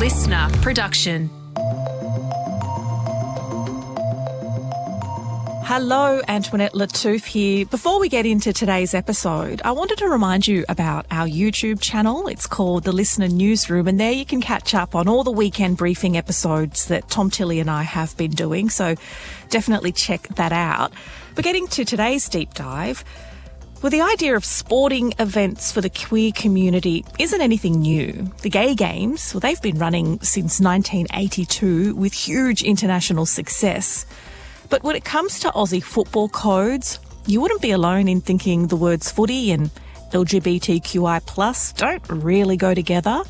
listener production. Hello, Antoinette Lattouf here. Before we get into today's episode, I wanted to remind you about our YouTube channel. It's called The Listener Newsroom, and there you can catch up on all the weekend briefing episodes that Tom Tilley and I have been doing, so definitely check that out. But getting to today's deep dive, well, the idea of sporting events for the queer community isn't anything new. The Gay Games, well, they've been running since 1982 with huge international success. But when it comes to Aussie football codes, you wouldn't be alone in thinking the words footy and LGBTQI+ don't really go together.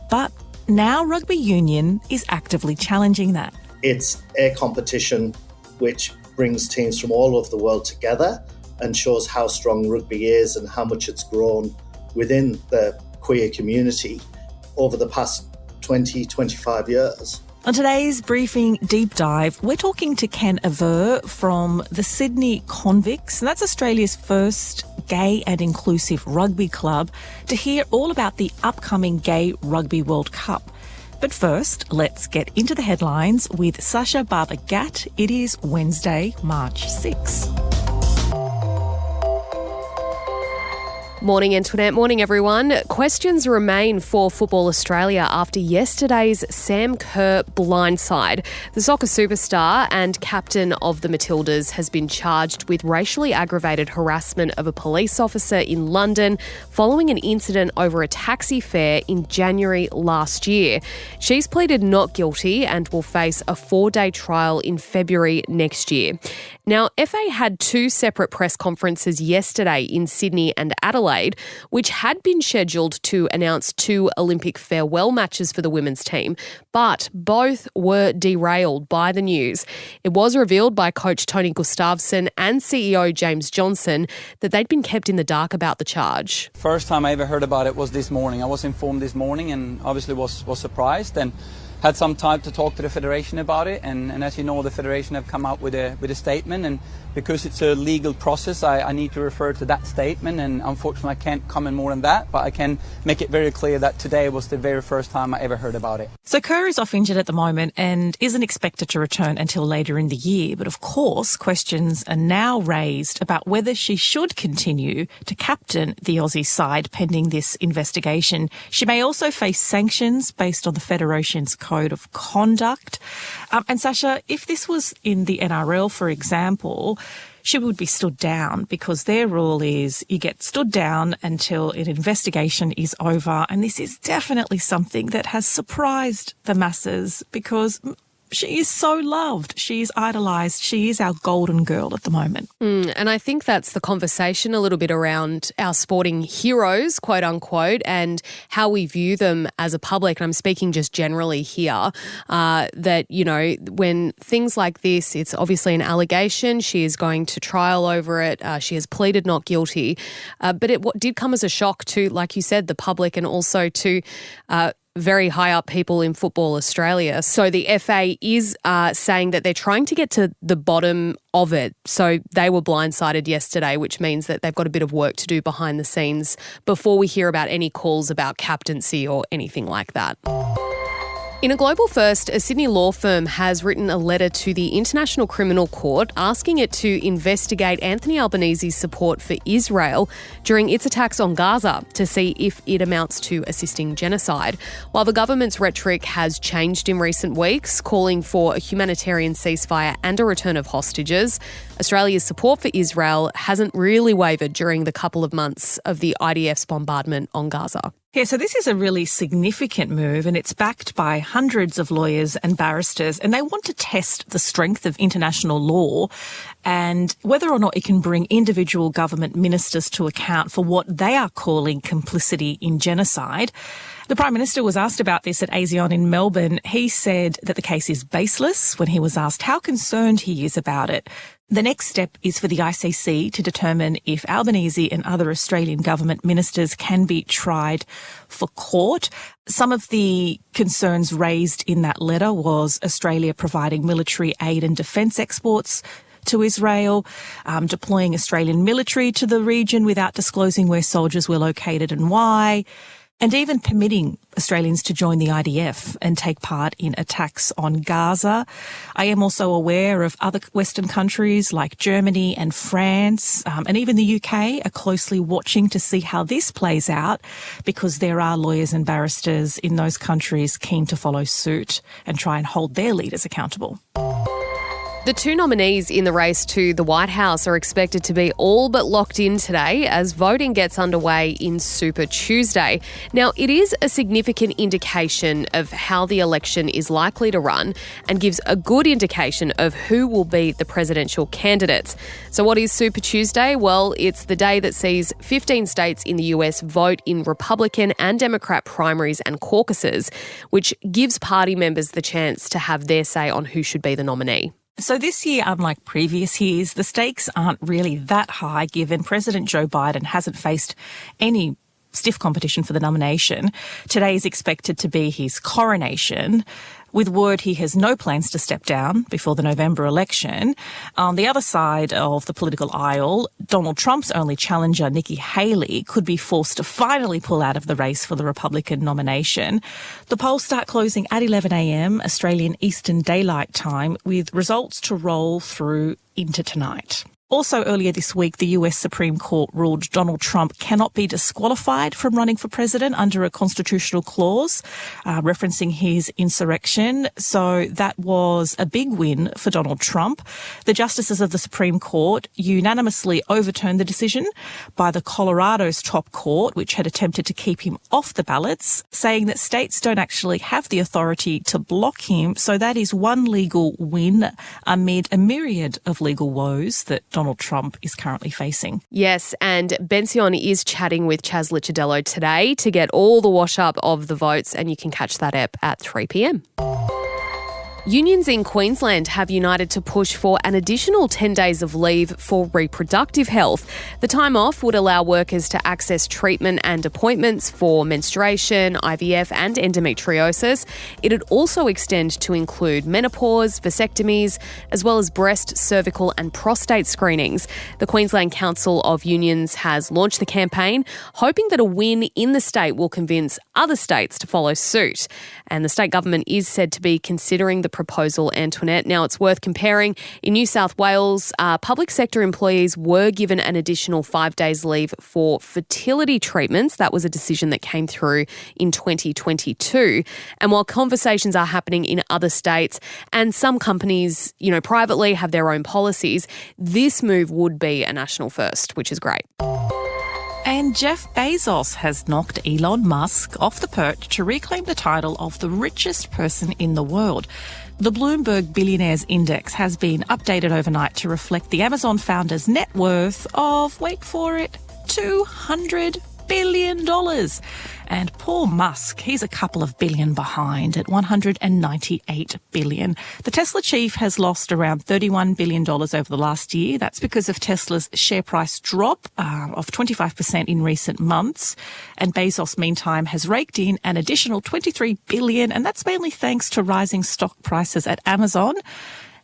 But now rugby union is actively challenging that. It's a competition which brings teams from all over the world together and shows how strong rugby is and how much it's grown within the queer community over the past 20, 25 years. On today's briefing deep dive, we're talking to Ken Aver from the Sydney Convicts, and that's Australia's first gay and inclusive rugby club, to hear all about the upcoming Gay Rugby World Cup. But first, let's get into the headlines with Sasha Barber-Gatt. It is Wednesday, March 6. Morning, Antoinette. Morning, everyone. Questions remain for Football Australia after yesterday's Sam Kerr blindside. The soccer superstar and captain of the Matildas has been charged with racially aggravated harassment of a police officer in London following an incident over a taxi fare in January last year. She's pleaded not guilty and will face a 4-day trial in February next year. Now, FA had two separate press conferences yesterday in Sydney and Adelaide, which had been scheduled to announce 2 Olympic farewell matches for the women's team, but both were derailed by the news. It was revealed by coach Tony Gustafsson and CEO James Johnson that they'd been kept in the dark about the charge. First time I ever heard about it was this morning. I was informed this morning and obviously was surprised and had some time to talk to the Federation about it, and as you know, the Federation have come out with a statement, and because it's a legal process, I need to refer to that statement, and unfortunately I can't comment more on that, but I can make it very clear that today was the very first time I ever heard about it. So Kerr is off injured at the moment and isn't expected to return until later in the year, but of course questions are now raised about whether she should continue to captain the Aussie side pending this investigation. She may also face sanctions based on the Federation's code of conduct. And Sasha, if this was in the NRL, for example, she would be stood down because their rule is you get stood down until an investigation is over. And this is definitely something that has surprised the masses because she is so loved. She is idolised. She is our golden girl at the moment. And I think that's the conversation a little bit around our sporting heroes, quote unquote, and how we view them as a public. And I'm speaking just generally here, that, you know, when things like this, it's obviously an allegation. She is going to trial over it. She has pleaded not guilty. But it did come as a shock to, like you said, the public and also to very high up people in Football Australia. So the FA is saying that they're trying to get to the bottom of it. So they were blindsided yesterday, which means that they've got a bit of work to do behind the scenes before we hear about any calls about captaincy or anything like that. In a global first, a Sydney law firm has written a letter to the International Criminal Court asking it to investigate Anthony Albanese's support for Israel during its attacks on Gaza to see if it amounts to assisting genocide. While the government's rhetoric has changed in recent weeks, calling for a humanitarian ceasefire and a return of hostages, Australia's support for Israel hasn't really wavered during the couple of months of the IDF's bombardment on Gaza. Yeah, so this is a really significant move and it's backed by hundreds of lawyers and barristers, and they want to test the strength of international law and whether or not it can bring individual government ministers to account for what they are calling complicity in genocide. The Prime Minister was asked about this at ASEAN in Melbourne. He said that the case is baseless when he was asked how concerned he is about it. The next step is for the ICC to determine if Albanese and other Australian government ministers can be tried for court. Some of the concerns raised in that letter was Australia providing military aid and defence exports to Israel, deploying Australian military to the region without disclosing where soldiers were located and why, and even permitting Australians to join the IDF and take part in attacks on Gaza. I am also aware of other Western countries like Germany and France, and even the UK are closely watching to see how this plays out, because there are lawyers and barristers in those countries keen to follow suit and try and hold their leaders accountable. The two nominees in the race to the White House are expected to be all but locked in today as voting gets underway in Super Tuesday. Now, it is a significant indication of how the election is likely to run and gives a good indication of who will be the presidential candidates. So what is Super Tuesday? Well, it's the day that sees 15 states in the US vote in Republican and Democrat primaries and caucuses, which gives party members the chance to have their say on who should be the nominee. So this year, unlike previous years, the stakes aren't really that high, given President Joe Biden hasn't faced any stiff competition for the nomination. Today is expected to be his coronation, with word he has no plans to step down before the November election. On the other side of the political aisle, Donald Trump's only challenger, Nikki Haley, could be forced to finally pull out of the race for the Republican nomination. The polls start closing at 11 a.m. Australian Eastern Daylight Time, with results to roll through into tonight. Also earlier this week, the US Supreme Court ruled Donald Trump cannot be disqualified from running for president under a constitutional clause, referencing his insurrection. So that was a big win for Donald Trump. The justices of the Supreme Court unanimously overturned the decision by the Colorado's top court, which had attempted to keep him off the ballots, saying that states don't actually have the authority to block him. So that is one legal win amid a myriad of legal woes that Donald Trump is currently facing. Yes, and Bension is chatting with Chas Licciardello today to get all the wash-up of the votes, and you can catch that up at 3 p.m. Unions in Queensland have united to push for an additional 10 days of leave for reproductive health. The time off would allow workers to access treatment and appointments for menstruation, IVF and endometriosis. It would also extend to include menopause, vasectomies, as well as breast, cervical and prostate screenings. The Queensland Council of Unions has launched the campaign, hoping that a win in the state will convince other states to follow suit. And the state government is said to be considering the proposal, Antoinette. Now, it's worth comparing. In New South Wales, public sector employees were given an additional 5 days leave for fertility treatments. That was a decision that came through in 2022. And while conversations are happening in other states and some companies, privately have their own policies, this move would be a national first, which is great. And Jeff Bezos has knocked Elon Musk off the perch to reclaim the title of the richest person in the world. The Bloomberg Billionaires Index has been updated overnight to reflect the Amazon founder's net worth of, wait for it, $200 billion. And poor Musk, he's a couple of billion behind at $198 billion. The Tesla chief has lost around $31 billion over the last year. That's because of Tesla's share price drop of 25% in recent months. And Bezos, meantime, has raked in an additional $23 billion, and that's mainly thanks to rising stock prices at Amazon.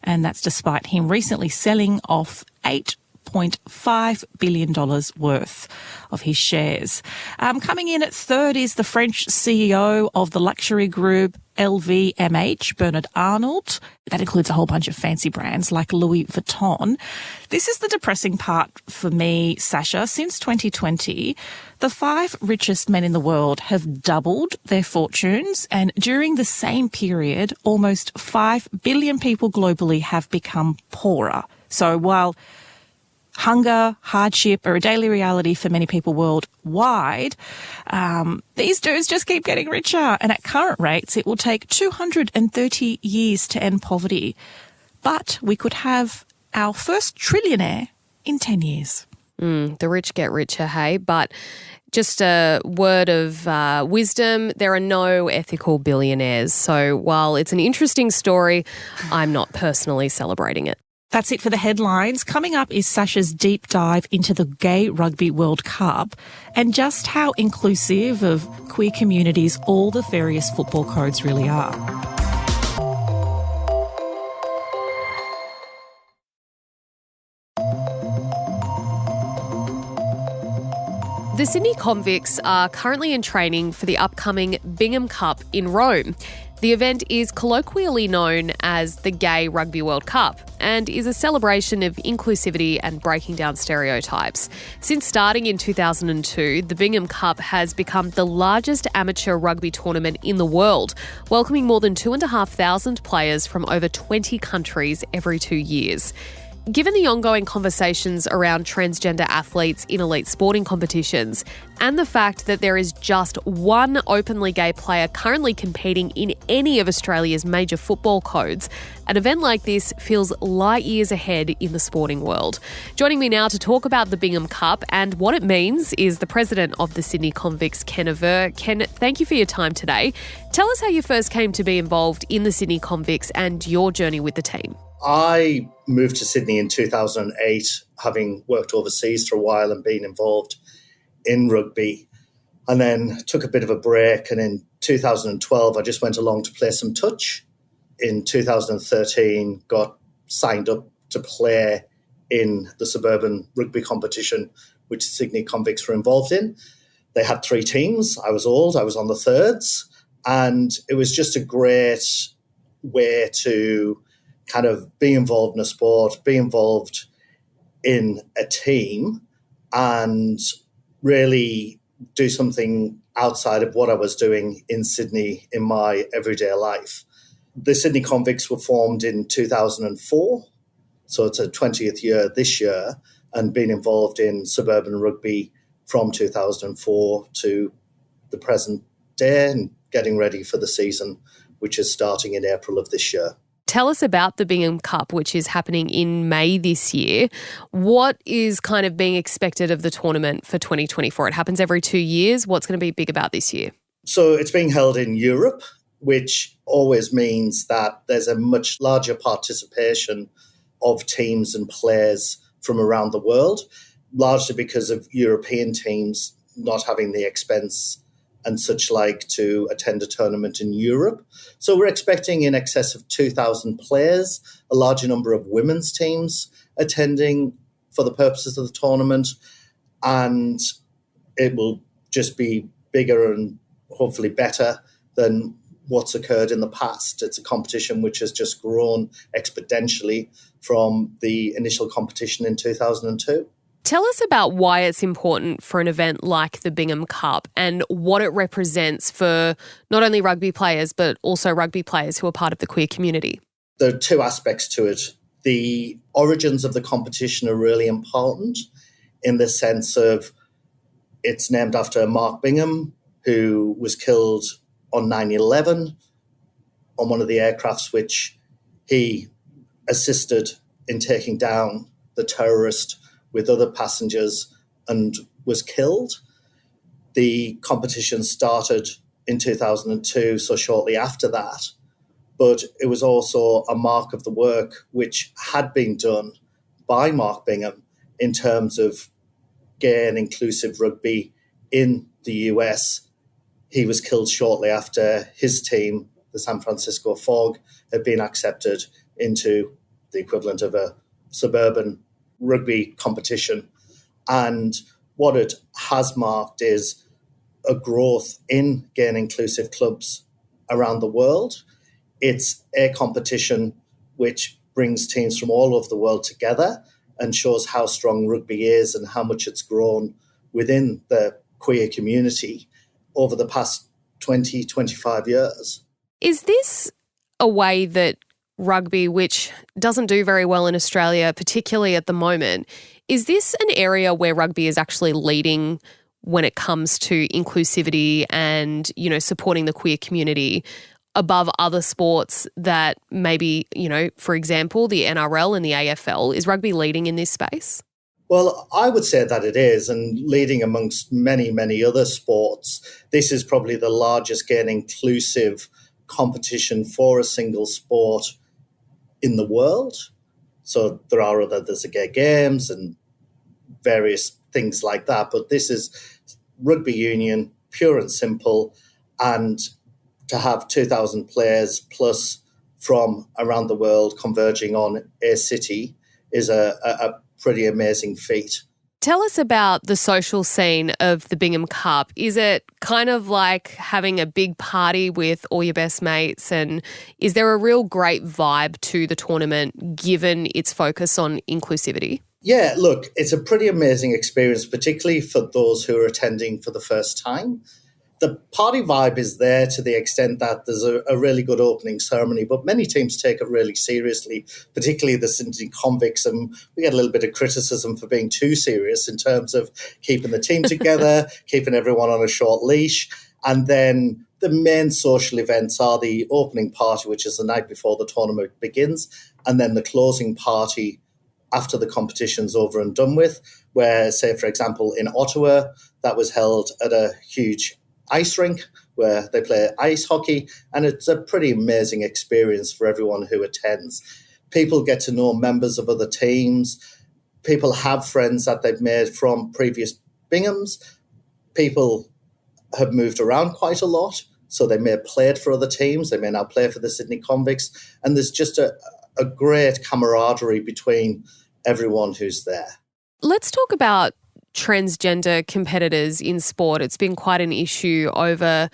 And that's despite him recently selling off $8.5 billion worth of his shares. Coming in at third is the French CEO of the luxury group LVMH, Bernard Arnault. That includes a whole bunch of fancy brands like Louis Vuitton. This is the depressing part for me, Sasha. Since 2020, the 5 richest men in the world have doubled their fortunes, and during the same period, almost 5 billion people globally have become poorer. So while hunger, hardship are a daily reality for many people worldwide, these dudes just keep getting richer. And at current rates, it will take 230 years to end poverty. But we could have our first trillionaire in 10 years. The rich get richer, hey? But just a word of wisdom, there are no ethical billionaires. So while it's an interesting story, I'm not personally celebrating it. That's it for the headlines. Coming up is Sasha's deep dive into the Gay Rugby World Cup and just how inclusive of queer communities all the various football codes really are. The Sydney Convicts are currently in training for the upcoming Bingham Cup in Rome. The event is colloquially known as the Gay Rugby World Cup and is a celebration of inclusivity and breaking down stereotypes. Since starting in 2002, the Bingham Cup has become the largest amateur rugby tournament in the world, welcoming more than 2,500 players from over 20 countries every 2 years. Given the ongoing conversations around transgender athletes in elite sporting competitions and the fact that there is just one openly gay player currently competing in any of Australia's major football codes, an event like this feels light years ahead in the sporting world. Joining me now to talk about the Bingham Cup and what it means is the president of the Sydney Convicts, Ken Aver. Ken, thank you for your time today. Tell us how you first came to be involved in the Sydney Convicts and your journey with the team. I moved to Sydney in 2008, having worked overseas for a while and been involved in rugby, and then took a bit of a break. And in 2012, I just went along to play some touch. In 2013, got signed up to play in the suburban rugby competition, which the Sydney Convicts were involved in. They had 3 teams. I was old. I was on the thirds. And it was just a great way to kind of be involved in a sport, be involved in a team, and really do something outside of what I was doing in Sydney in my everyday life. The Sydney Convicts were formed in 2004, so it's a 20th year this year, and been involved in suburban rugby from 2004 to the present day and getting ready for the season, which is starting in April of this year. Tell us about the Bingham Cup, which is happening in May this year. What is kind of being expected of the tournament for 2024? It happens every 2 years. What's going to be big about this year? So it's being held in Europe, which always means that there's a much larger participation of teams and players from around the world, largely because of European teams not having the expense and such like to attend a tournament in Europe. So we're expecting in excess of 2,000 players, a larger number of women's teams attending for the purposes of the tournament, and it will just be bigger and hopefully better than what's occurred in the past. It's a competition which has just grown exponentially from the initial competition in 2002. Tell us about why it's important for an event like the Bingham Cup and what it represents for not only rugby players but also rugby players who are part of the queer community. There are 2 aspects to it. The origins of the competition are really important in the sense of it's named after Mark Bingham, who was killed on 9/11 on one of the aircrafts which he assisted in taking down the terrorist with other passengers and was killed. The competition started in 2002, so shortly after that. But it was also a mark of the work which had been done by Mark Bingham in terms of gay and inclusive rugby in the US. He was killed shortly after his team, the San Francisco Fog, had been accepted into the equivalent of a suburban rugby competition. And what it has marked is a growth in gay and inclusive clubs around the world. It's a competition which brings teams from all over the world together and shows how strong rugby is and how much it's grown within the queer community over the past 20, 25 years. Is this a way that rugby, which doesn't do very well in Australia, particularly at the moment, is this an area where rugby is actually leading when it comes to inclusivity and, you know, supporting the queer community above other sports that maybe, you know, for example, the NRL and the AFL? Is rugby leading in this space? Well, I would say that it is, and leading amongst many, many other sports. This is probably the largest gay and inclusive competition for a single sport in the world. So there are there's the gay games and various things like that, but this is rugby union, pure and simple, and to have 2,000 players plus from around the world converging on a city is a pretty amazing feat. Tell us about the social scene of the Bingham Cup. Is it kind of like having a big party with all your best mates? And is there a real great vibe to the tournament given its focus on inclusivity? Yeah, look, it's a pretty amazing experience, particularly for those who are attending for the first time. The party vibe is there to the extent that there's a really good opening ceremony, but many teams take it really seriously, particularly the Sydney Convicts, and we get a little bit of criticism for being too serious in terms of keeping the team together, keeping everyone on a short leash, and then the main social events are the opening party, which is the night before the tournament begins, and then the closing party after the competition's over and done with, where, say, for example, in Ottawa, that was held at a huge ice rink where they play ice hockey, and it's a pretty amazing experience for everyone who attends. People get to know members of other teams. People have friends that they've made from previous Binghams. People have moved around quite a lot, so they may have played for other teams. They may now play for the Sydney Convicts, and there's just a great camaraderie between everyone who's there. Let's talk about transgender competitors in sport. It's been quite an issue over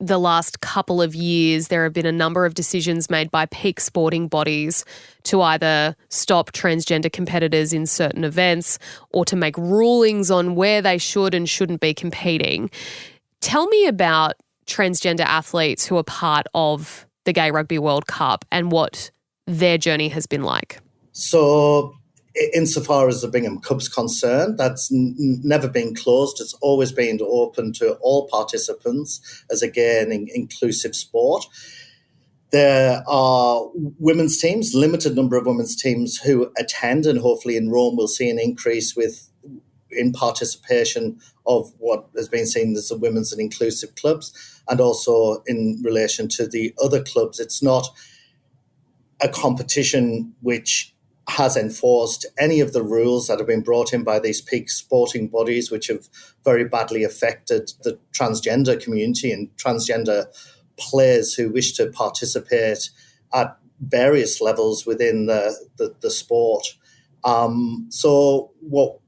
the last couple of years. There have been a number of decisions made by peak sporting bodies to either stop transgender competitors in certain events or to make rulings on where they should and shouldn't be competing. Tell me about transgender athletes who are part of the Gay Rugby World Cup and what their journey has been like. So, insofar as the Bingham Cup's concerned, that's never been closed. It's always been open to all participants as, again, inclusive sport. There are women's teams, limited number of women's teams who attend, and hopefully in Rome we'll see an increase in participation of what has been seen as the women's and inclusive clubs, and also in relation to the other clubs. It's not a competition which has enforced any of the rules that have been brought in by these peak sporting bodies, which have very badly affected the transgender community and transgender players who wish to participate at various levels within the sport. So what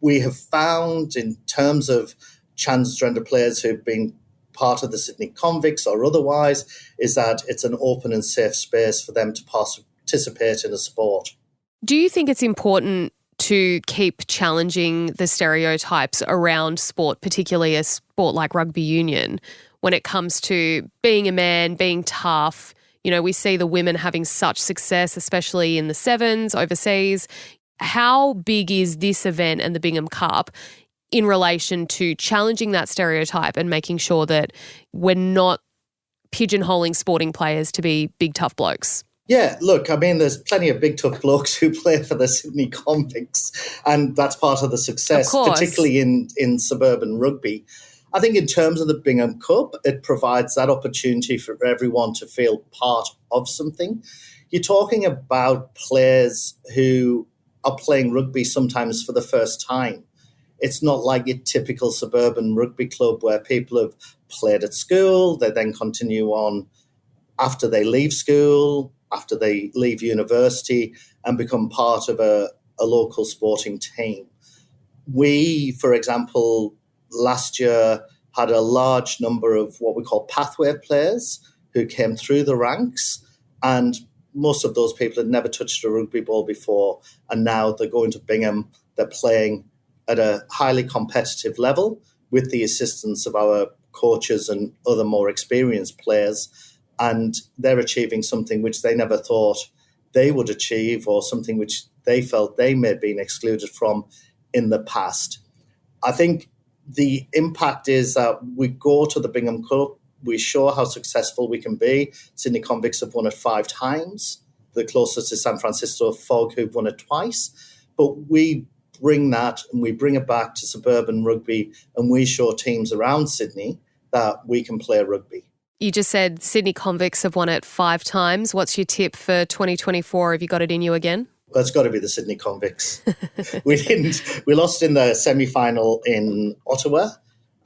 we have found in terms of transgender players who've been part of the Sydney Convicts or otherwise is that it's an open and safe space for them to participate in a sport. Do you think it's important to keep challenging the stereotypes around sport, particularly a sport like rugby union, when it comes to being a man, being tough? You know, we see the women having such success, especially in the sevens overseas. How big is this event and the Bingham Cup in relation to challenging that stereotype and making sure that we're not pigeonholing sporting players to be big, tough blokes? Yeah, look, I mean, there's plenty of big, tough blokes who play for the Sydney Convicts, and that's part of the success, particularly in suburban rugby. I think in terms of the Bingham Cup, it provides that opportunity for everyone to feel part of something. You're talking about players who are playing rugby sometimes for the first time. It's not like your typical suburban rugby club where people have played at school, they then continue on after they leave school, after they leave university and become part of a local sporting team. We, for example, last year had a large number of what we call pathway players who came through the ranks, and most of those people had never touched a rugby ball before, and now they're going to Bingham, they're playing at a highly competitive level with the assistance of our coaches and other more experienced players, and they're achieving something which they never thought they would achieve or something which they felt they may have been excluded from in the past. I think the impact is that we go to the Bingham Cup, we show how successful we can be. Sydney Convicts have won it 5 times. The closest is San Francisco Fog, who've won it twice. But we bring that and we bring it back to suburban rugby, and we show teams around Sydney that we can play rugby. You just said Sydney Convicts have won it 5 times. What's your tip for 2024? Have you got it in you again? Well, it's got to be the Sydney Convicts. We lost in the semi-final in Ottawa,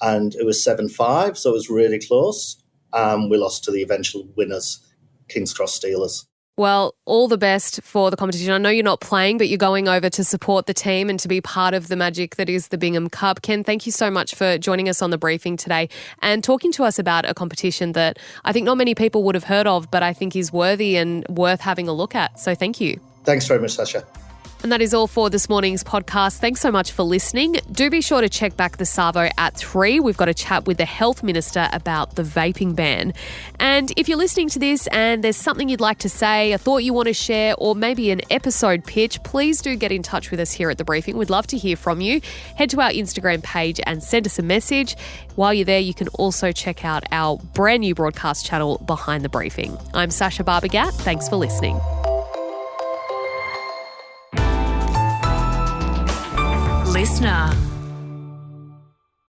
and it was 7-5, so it was really close. We lost to the eventual winners, King's Cross Steelers. Well, all the best for the competition. I know you're not playing, but you're going over to support the team and to be part of the magic that is the Bingham Cup. Ken, thank you so much for joining us on the briefing today and talking to us about a competition that I think not many people would have heard of, but I think is worthy and worth having a look at. So thank you. Thanks very much, Sasha. And that is all for this morning's podcast. Thanks so much for listening. Do be sure to check back the Savo at 3. We've got a chat with the Health Minister about the vaping ban. And if you're listening to this and there's something you'd like to say, a thought you want to share, or maybe an episode pitch, please do get in touch with us here at The Briefing. We'd love to hear from you. Head to our Instagram page and send us a message. While you're there, you can also check out our brand new broadcast channel, Behind the Briefing. I'm Sasha Barbagat. Thanks for listening. Listener.